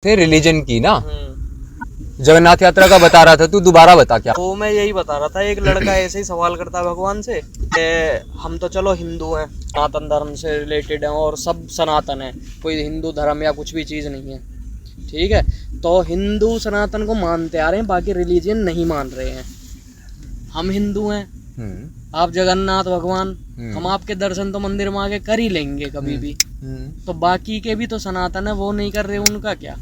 थे रिलीजन की ना। जगन्नाथ यात्रा का बता रहा था तू, दोबारा बता क्या। तो मैं यही बता रहा था, एक लड़का ऐसे ही सवाल करता है भगवान से कि हम तो चलो हिंदू हैं, सनातन धर्म से रिलेटेड हैं और सब सनातन है, कोई हिंदू धर्म या कुछ भी चीज़ नहीं है, ठीक है। तो हिंदू सनातन को मानते आ रहे हैं, बाकी रिलीजन नहीं मान रहे हैं। हम हिंदू हैं, आप जगन्नाथ भगवान, हम आपके दर्शन तो मंदिर में आके कर ही लेंगे कभी भी, तो बाकी के भी तो सनातन है, वो नहीं कर रहे, उनका क्या।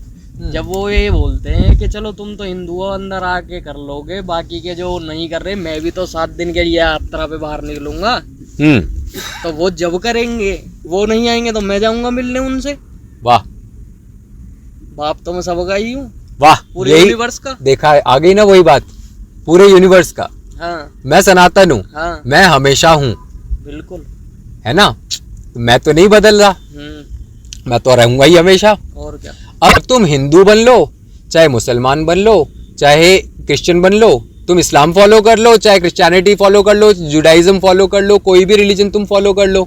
जब वो ये बोलते हैं कि चलो तुम तो हिंदू हो, अंदर आके कर लोगे, बाकी के जो नहीं कर रहे, मैं भी तो 7 दिन के लिए यात्रा पे बाहर निकलूंगा, तो वो जब करेंगे, वो नहीं आएंगे तो मैं जाऊंगा मिलने उनसे। वाह, बाप तो मैं सबका ही हूँ, वाह, पूरे यूनिवर्स का। देखा है, आ गई ना वही बात, पूरे यूनिवर्स का। हाँ, मैं सनातन हूँ, हाँ, मैं हमेशा हूँ, बिल्कुल, है ना। मैं तो नहीं बदल रहा, मैं तो रहूंगा ही हमेशा। और क्या। अब तुम हिंदू बन लो, चाहे मुसलमान बन लो, चाहे क्रिश्चियन बन लो, तुम इस्लाम फॉलो कर लो, चाहे क्रिश्चियनिटी फॉलो कर लो, जुडाइज्म फॉलो कर लो, कोई भी रिलीजन तुम फॉलो कर लो,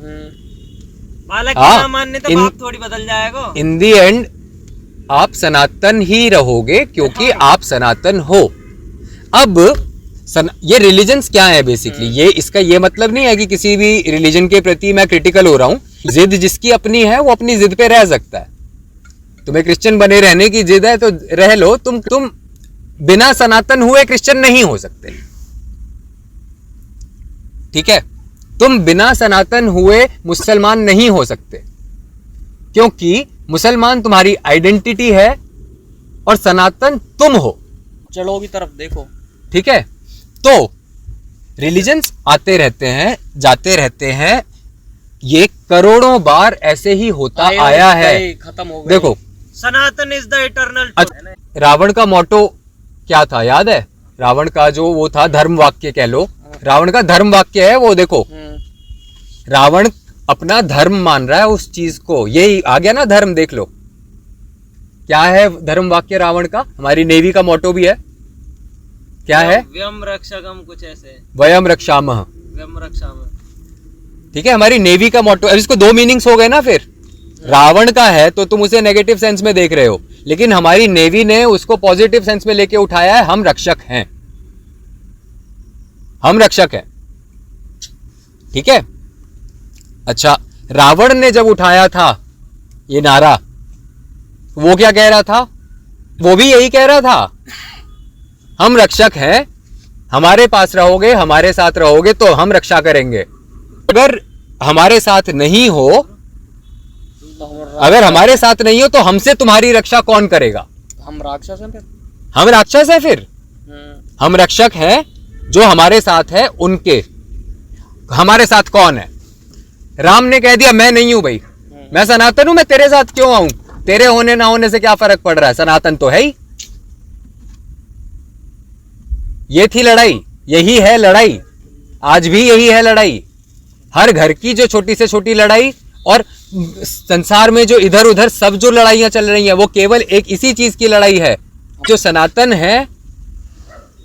बाप थोड़ी बदल जाएगा। इन दी एंड आप सनातन ही रहोगे, क्योंकि आप सनातन हो। अब ये रिलीजन्स क्या है बेसिकली, ये इसका ये मतलब नहीं है कि किसी भी रिलीजन के प्रति मैं क्रिटिकल हो रहा हूं। जिद जिसकी अपनी है वो अपनी जिद पे रह सकता है। तुम्हें क्रिश्चियन बने रहने की जिद है तो रह लो, तुम बिना सनातन हुए क्रिश्चियन नहीं हो सकते, ठीक है। तुम बिना सनातन हुए मुसलमान नहीं हो सकते, क्योंकि मुसलमान तुम्हारी आइडेंटिटी है और सनातन तुम हो। चलो की तरफ देखो, ठीक है। तो रिलीजन्स आते रहते हैं, जाते रहते हैं, ये करोड़ों बार ऐसे ही होता आया है, खत्म हो गया। देखो, सनातन इज द इटर्नल। रावण का मोटो क्या था याद है? रावण का जो वो था धर्म वाक्य कह लो, रावण का धर्म वाक्य है वो, देखो रावण अपना धर्म मान रहा है उस चीज को, यही आ गया ना धर्म। देख लो क्या है धर्म वाक्य रावण का, हमारी नेवी का मोटो भी है, क्या है? व्यम रक्षकम, कुछ ऐसे, वयम रक्षामः, व्यम रक्षामः, ठीक है, हमारी नेवी का मोटो। अब इसको 2 मीनिंग्स हो गए ना फिर। रावण का है तो तुम उसे नेगेटिव सेंस में देख रहे हो, लेकिन हमारी नेवी ने उसको पॉजिटिव सेंस में लेके उठाया है, हम रक्षक हैं, हम रक्षक हैं, ठीक है। अच्छा, रावण ने जब उठाया था ये नारा, वो क्या कह रहा था? वो भी यही कह रहा था, हम रक्षक हैं, हमारे पास रहोगे, हमारे साथ रहोगे तो हम रक्षा करेंगे। अगर हमारे साथ नहीं हो, अगर हमारे साथ नहीं हो तो हमसे तुम्हारी रक्षा कौन करेगा? हम राक्षस हैं फिर, हम राक्षस हैं फिर, हम रक्षक हैं, जो हमारे साथ है उनके। हमारे साथ कौन है? राम ने कह दिया मैं नहीं हूं भाई, मैं सनातन हूं, मैं तेरे साथ क्यों आऊं? तेरे होने ना होने से क्या फर्क पड़ रहा है, सनातन तो है ही। ये थी लड़ाई, यही है लड़ाई, आज भी यही है लड़ाई। हर घर की जो छोटी से छोटी लड़ाई और संसार में जो इधर उधर सब जो लड़ाइयां चल रही हैं, वो केवल एक इसी चीज की लड़ाई है। जो सनातन है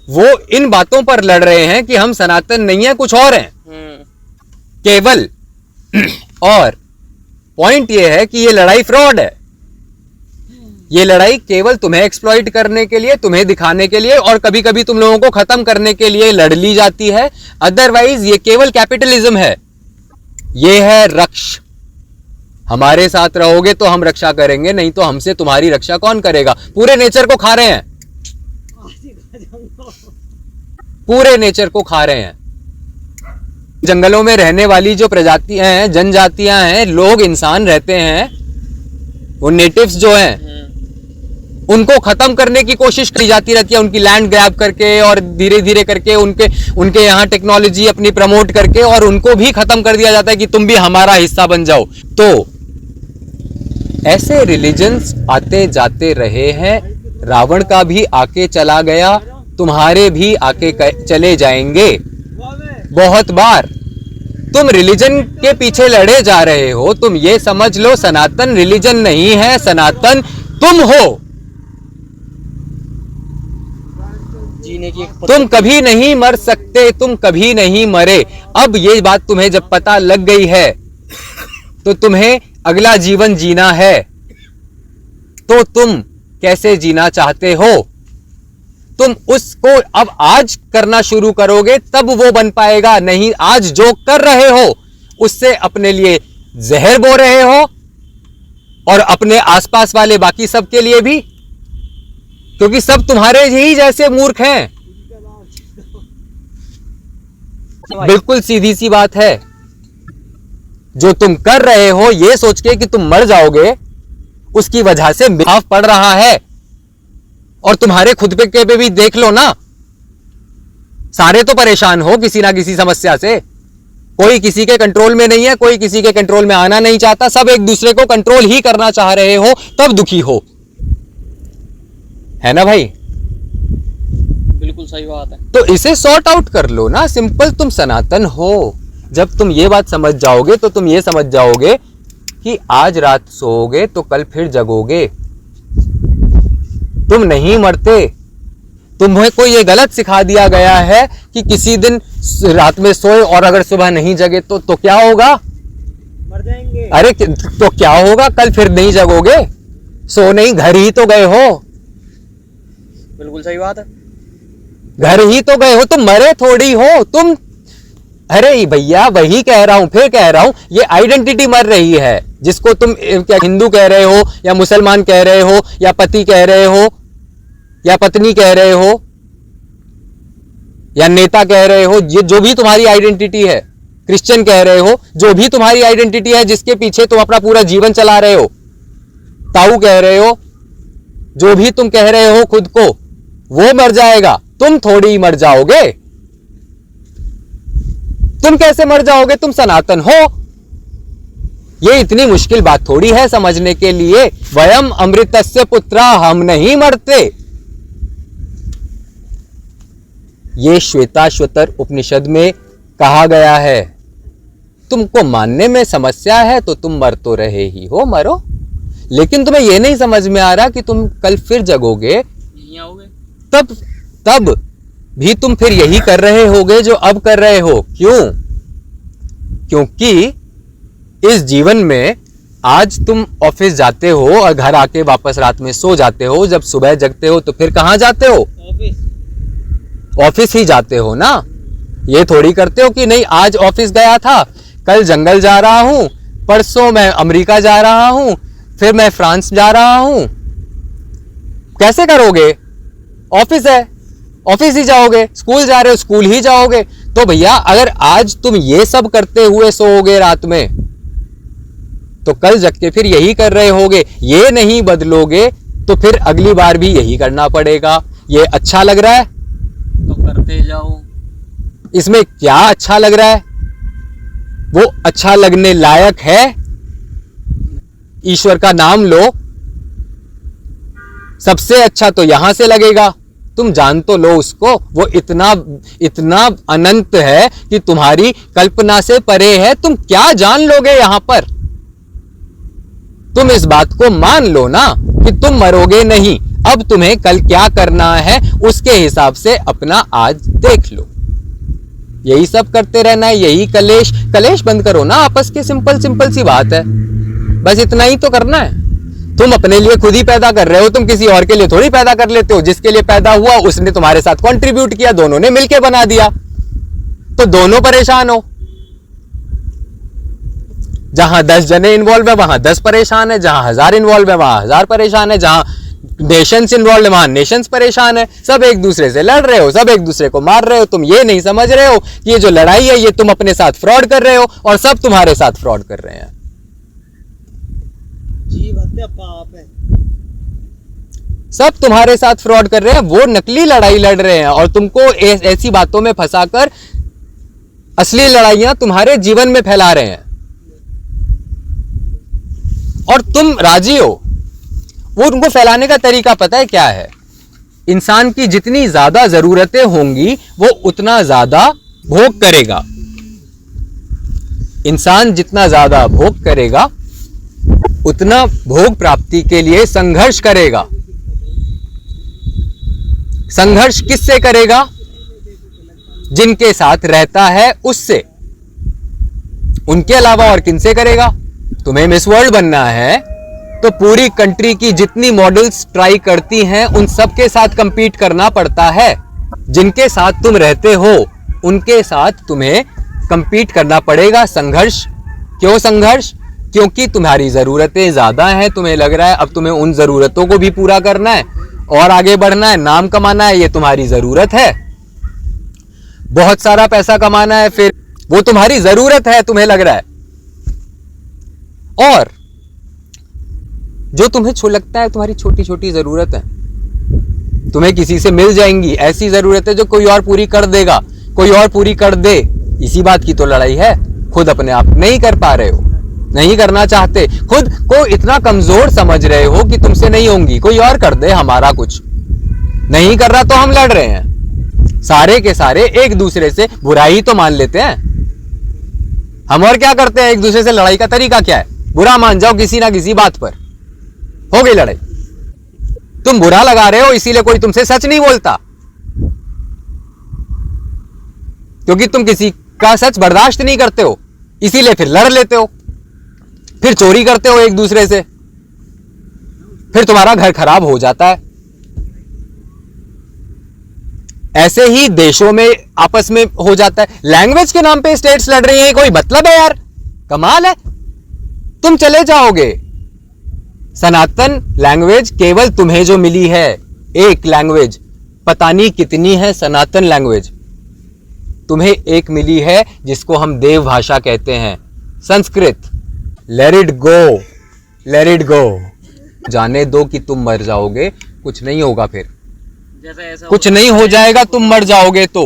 वो इन बातों पर लड़ रहे हैं कि हम सनातन नहीं है, कुछ और हैं केवल। और पॉइंट ये है कि ये लड़ाई फ्रॉड है, ये लड़ाई केवल तुम्हें एक्सप्लॉइट करने के लिए, तुम्हें दिखाने के लिए और कभी कभी तुम लोगों को खत्म करने के लिए लड़ ली जाती है। अदरवाइज ये केवल कैपिटलिज्म है, ये है रक्ष। हमारे साथ रहोगे तो हम रक्षा करेंगे, नहीं तो हमसे तुम्हारी रक्षा कौन करेगा? पूरे नेचर को खा रहे हैं, पूरे नेचर को खा रहे हैं। जंगलों में रहने वाली जो प्रजातियां हैं, जनजातियां हैं, लोग इंसान रहते हैं, वो नेटिव्स जो हैं, उनको खत्म करने की कोशिश की जाती रहती है, उनकी लैंड ग्रैब करके और धीरे धीरे करके उनके यहाँ टेक्नोलॉजी अपनी प्रमोट करके, और उनको भी खत्म कर दिया जाता है कि तुम भी हमारा हिस्सा बन जाओ। तो ऐसे रिलीजन्स आते जाते रहे हैं, रावण का भी आके चला गया, तुम्हारे भी आके चले जाएंगे बहुत बार। तुम रिलीजन के पीछे लड़े जा रहे हो, तुम ये समझ लो सनातन रिलीजन नहीं है, सनातन तुम हो। जीने की तुम कभी नहीं मर सकते, तुम कभी नहीं मरे। अब ये बात तुम्हें जब पता लग गई है तो तुम्हें अगला जीवन जीना है, तो तुम कैसे जीना चाहते हो। तुम उसको अब आज करना शुरू करोगे तब वो बन पाएगा, नहीं आज जो कर रहे हो उससे अपने लिए जहर बो रहे हो और अपने आसपास वाले बाकी सबके लिए भी, क्योंकि सब तुम्हारे ही जैसे मूर्ख हैं। बिल्कुल सीधी सी बात है, जो तुम कर रहे हो ये सोच के कि तुम मर जाओगे, उसकी वजह से मिलाप पड़ रहा है। और तुम्हारे खुद पे भी देख लो ना, सारे तो परेशान हो किसी ना किसी समस्या से। कोई किसी के कंट्रोल में नहीं है, कोई किसी के कंट्रोल में आना नहीं चाहता, सब एक दूसरे को कंट्रोल ही करना चाह रहे हो, तब दुखी हो, है ना भाई? बिल्कुल सही बात है। तो इसे सॉर्ट आउट कर लो ना, सिंपल। तुम सनातन हो। जब तुम ये बात समझ जाओगे तो तुम ये समझ जाओगे कि आज रात सोओगे तो कल फिर जगोगे, तुम नहीं मरते। तुम्हें कोई ये गलत सिखा दिया गया है कि किसी दिन रात में सोए और अगर सुबह नहीं जगे तो क्या होगा? मर जाएंगे। अरे तो क्या होगा? कल फिर नहीं जगोगे, सो नहीं, घर ही तो गए हो। बिल्कुल सही बात है, घर ही तो गए हो, तुम मरे थोड़ी हो तुम। अरे भैया वही कह रहा हूं, फिर कह रहा हूं, ये आइडेंटिटी मर रही है, जिसको तुम क्या हिंदू कह रहे हो या मुसलमान कह रहे हो या पति कह रहे हो या पत्नी कह रहे हो या नेता कह रहे हो, ये जो भी तुम्हारी आइडेंटिटी है, क्रिश्चियन कह रहे हो, जो भी तुम्हारी आइडेंटिटी है जिसके पीछे तुम अपना पूरा जीवन चला रहे हो, ताऊ कह रहे हो, जो भी तुम कह रहे हो खुद को, वो मर जाएगा, तुम थोड़ी मर जाओगे। तुम कैसे मर जाओगे? तुम सनातन हो। ये इतनी मुश्किल बात थोड़ी है समझने के लिए। वयम अमृतस्य पुत्रा, हम नहीं मरते। ये श्वेताश्वतर उपनिषद में कहा गया है। तुमको मानने में समस्या है तो तुम मर तो रहे ही हो, मरो। लेकिन तुम्हें यह नहीं समझ में आ रहा कि तुम कल फिर जगोगे, यहीं आओगे, तब भी तुम फिर यही कर रहे होगे जो अब कर रहे हो। क्यों? क्योंकि इस जीवन में आज तुम ऑफिस जाते हो और घर आके वापस रात में सो जाते हो, जब सुबह जगते हो तो फिर कहां जाते हो? ऑफिस ही जाते हो ना। ये थोड़ी करते हो कि नहीं आज ऑफिस गया था, कल जंगल जा रहा हूं, परसों मैं अमेरिका जा रहा हूं, फिर मैं फ्रांस जा रहा हूं। कैसे करोगे? ऑफिस है, ऑफिस ही जाओगे, स्कूल जा रहे हो, स्कूल ही जाओगे। तो भैया अगर आज तुम ये सब करते हुए सोओगे रात में, तो कल जग के फिर यही कर रहे होगे। ये नहीं बदलोगे तो फिर अगली बार भी यही करना पड़ेगा। ये अच्छा लग रहा है तो करते जाओ। इसमें क्या अच्छा लग रहा है? वो अच्छा लगने लायक है? ईश्वर का नाम लो, सबसे अच्छा तो यहां से लगेगा। तुम जान तो लो उसको, वो इतना अनंत है कि तुम्हारी कल्पना से परे है। तुम क्या जान लोगे यहां पर? तुम इस बात को मान लो ना कि तुम मरोगे नहीं। अब तुम्हें कल क्या करना है उसके हिसाब से अपना आज देख लो। यही सब करते रहना है, यही कलेश बंद करो ना आपस के। सिंपल सी बात है, बस इतना ही तो करना है। तुम अपने लिए खुद ही पैदा कर रहे हो, तुम किसी और के लिए थोड़ी पैदा कर लेते हो। जिसके लिए पैदा हुआ उसने तुम्हारे साथ कंट्रीब्यूट किया, दोनों ने मिलके बना दिया, तो दोनों परेशान हो। जहां 10 जने इन्वॉल्व है वहां 10 परेशान है, जहां 1000 इन्वॉल्व है वहां 1000 परेशान है, जहां नेशंस इन्वॉल्व है वहां नेशंस परेशान है। सब एक दूसरे से लड़ रहे हो, सब एक दूसरे को मार रहे हो। तुम ये नहीं समझ रहे हो कि ये जो लड़ाई है ये तुम अपने साथ फ्रॉड कर रहे हो और सब तुम्हारे साथ फ्रॉड कर रहे हैं। जीव हत्या पाप है। सब तुम्हारे साथ फ्रॉड कर रहे हैं, वो नकली लड़ाई लड़ रहे हैं और तुमको ऐसी बातों में फंसाकर असली लड़ाइयां तुम्हारे जीवन में फैला रहे हैं और तुम राजी हो। वो उनको फैलाने का तरीका पता है क्या है? इंसान की जितनी ज्यादा जरूरतें होंगी वो उतना ज्यादा भोग करेगा। इंसान जितना ज्यादा भोग करेगा उतना भोग प्राप्ति के लिए संघर्ष करेगा। संघर्ष किससे करेगा? जिनके साथ रहता है उससे। उनके अलावा और किनसे करेगा? तुम्हें मिस वर्ल्ड बनना है तो पूरी कंट्री की जितनी मॉडल्स ट्राई करती हैं उन सब के साथ कंपीट करना पड़ता है। जिनके साथ तुम रहते हो उनके साथ तुम्हें कंपीट करना पड़ेगा। संघर्ष, क्यों संघर्ष? क्योंकि तुम्हारी जरूरतें ज्यादा हैं। तुम्हें लग रहा है अब तुम्हें उन जरूरतों को भी पूरा करना है और आगे बढ़ना है, नाम कमाना है, ये तुम्हारी जरूरत है। बहुत सारा पैसा कमाना है, फिर वो तुम्हारी जरूरत है, तुम्हें लग रहा है। और जो तुम्हें लगता है तुम्हारी छोटी छोटी जरूरत है, तुम्हें किसी से मिल जाएंगी, ऐसी जरूरत है जो कोई और पूरी कर देगा, कोई और पूरी कर दे। इसी बात की तो लड़ाई है। खुद अपने आप नहीं कर पा रहे हो, नहीं करना चाहते, खुद को इतना कमजोर समझ रहे हो कि तुमसे नहीं होंगी, कोई और कर दे, हमारा कुछ नहीं कर रहा तो हम लड़ रहे हैं। सारे के सारे एक दूसरे से बुराई तो मान लेते हैं हम, और क्या करते हैं? एक दूसरे से लड़ाई का तरीका क्या है? बुरा मान जाओ किसी ना किसी बात पर, हो गई लड़ाई। तुम बुरा लगा रहे हो इसीलिए कोई तुमसे सच नहीं बोलता, क्योंकि तुम किसी का सच बर्दाश्त नहीं करते हो, इसीलिए फिर लड़ लेते हो, फिर चोरी करते हो एक दूसरे से, फिर तुम्हारा घर खराब हो जाता है। ऐसे ही देशों में आपस में हो जाता है। लैंग्वेज के नाम पे स्टेट्स लड़ रही हैं, कोई मतलब है यार? कमाल है। तुम चले जाओगे, सनातन लैंग्वेज केवल तुम्हें जो मिली है, एक लैंग्वेज, पता नहीं कितनी है सनातन लैंग्वेज, तुम्हें एक मिली है जिसको हम देव भाषा कहते हैं, Sanskrit. Let it go, let it go. जाने दो कि तुम मर जाओगे, कुछ नहीं होगा, फिर कुछ नहीं हो जाएगा, तुम मर जाओगे तो।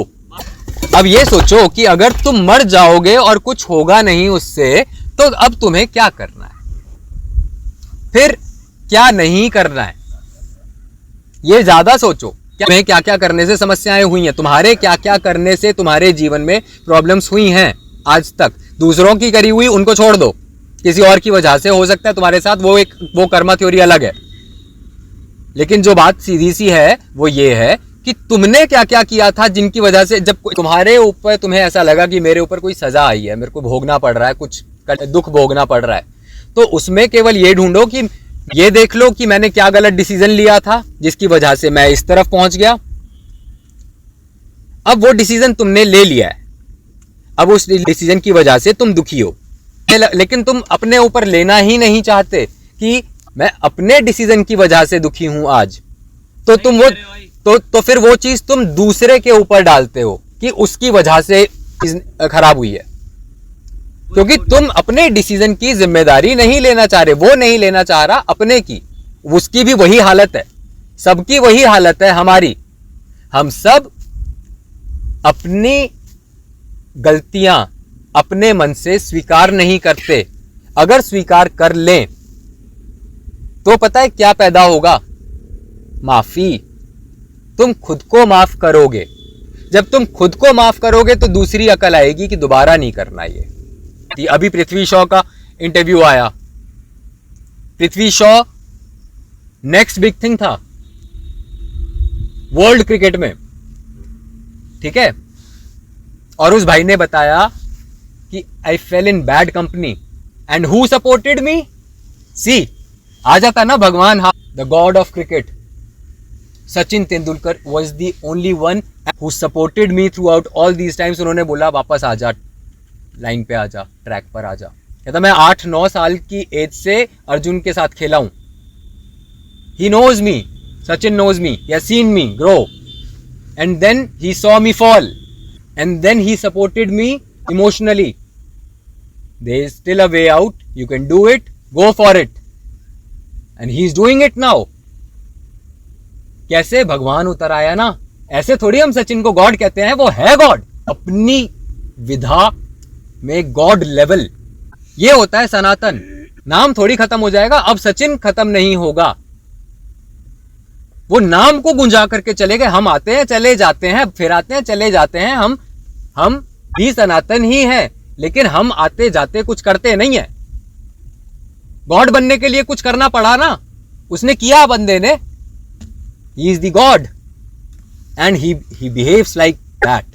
अब ये सोचो कि अगर तुम मर जाओगे और कुछ होगा नहीं उससे, तो अब तुम्हें क्या करना है, फिर क्या नहीं करना है, ये ज्यादा सोचो। तुम्हें क्या क्या करने से समस्याएं हुई हैं, तुम्हारे क्या क्या करने से तुम्हारे जीवन में प्रॉब्लम्स हुई हैं आज तक। दूसरों की करी हुई उनको छोड़ दो, किसी और की वजह से हो सकता है तुम्हारे साथ, वो कर्मा थ्योरी अलग है। लेकिन जो बात सीधी सी है वो ये है कि तुमने क्या क्या किया था जिनकी वजह से, जब तुम्हारे ऊपर तुम्हें ऐसा लगा कि मेरे ऊपर कोई सजा आई है, मेरे को भोगना पड़ रहा है, कुछ दुख भोगना पड़ रहा है, तो उसमें केवल ये ढूंढो कि ये देख लो कि मैंने क्या गलत डिसीजन लिया था जिसकी वजह से मैं इस तरफ पहुंच गया। अब वो डिसीजन तुमने ले लिया है, अब उस डिसीजन की वजह से तुम दुखी हो, लेकिन तुम अपने ऊपर लेना ही नहीं चाहते कि मैं अपने डिसीजन की वजह से दुखी हूं आज, तो तुम वो तो फिर वो चीज तुम दूसरे के ऊपर डालते हो कि उसकी वजह से खराब हुई है, क्योंकि तुम अपने डिसीजन की जिम्मेदारी नहीं लेना चाह रहे, वो नहीं लेना चाह रहा अपने की। उसकी भी वही हालत है, सबकी वही हालत है हमारी। हम सब अपनी गलतियां अपने मन से स्वीकार नहीं करते। अगर स्वीकार कर लें तो पता है क्या पैदा होगा? माफी। तुम खुद को माफ करोगे। जब तुम खुद को माफ करोगे तो दूसरी अकल आएगी कि दोबारा नहीं करना ये। अभी पृथ्वी शॉ का इंटरव्यू आया। Prithvi Shaw next big thing था वर्ल्ड क्रिकेट में, ठीक है। और उस भाई ने बताया कि I fell in bad company and who supported me? See, आ जाता ना भगवान, the god of cricket, Sachin Tendulkar was the only one who supported me throughout all these times. उन्होंने बोला वापस आ जा, लाइन पे आ जा, ट्रैक पर आ जा। कहता मैं 8-9 साल की एज से अर्जुन के साथ खेला हूं। He knows me, Sachin knows me, he has seen me grow and then he saw me fall and then he supported me emotionally. There is still a way out, you can do it, go for it, and he is doing it now. कैसे भगवान उतर आया ना, ऐसे थोड़ी हम सचिन को God कहते हैं, वो है गॉड अपनी विधा में, गॉड लेवल। ये होता है सनातन। नाम थोड़ी खत्म हो जाएगा, अब सचिन खत्म नहीं होगा, वो नाम को गुंजा करके चले गए। हम आते हैं चले जाते हैं, फिर आते हैं चले जाते हैं, हम भी सनातन ही हैं, लेकिन हम आते जाते कुछ करते नहीं है। गॉड बनने के लिए कुछ करना पड़ा ना, उसने किया बंदे ने। He is the God and he behaves like that.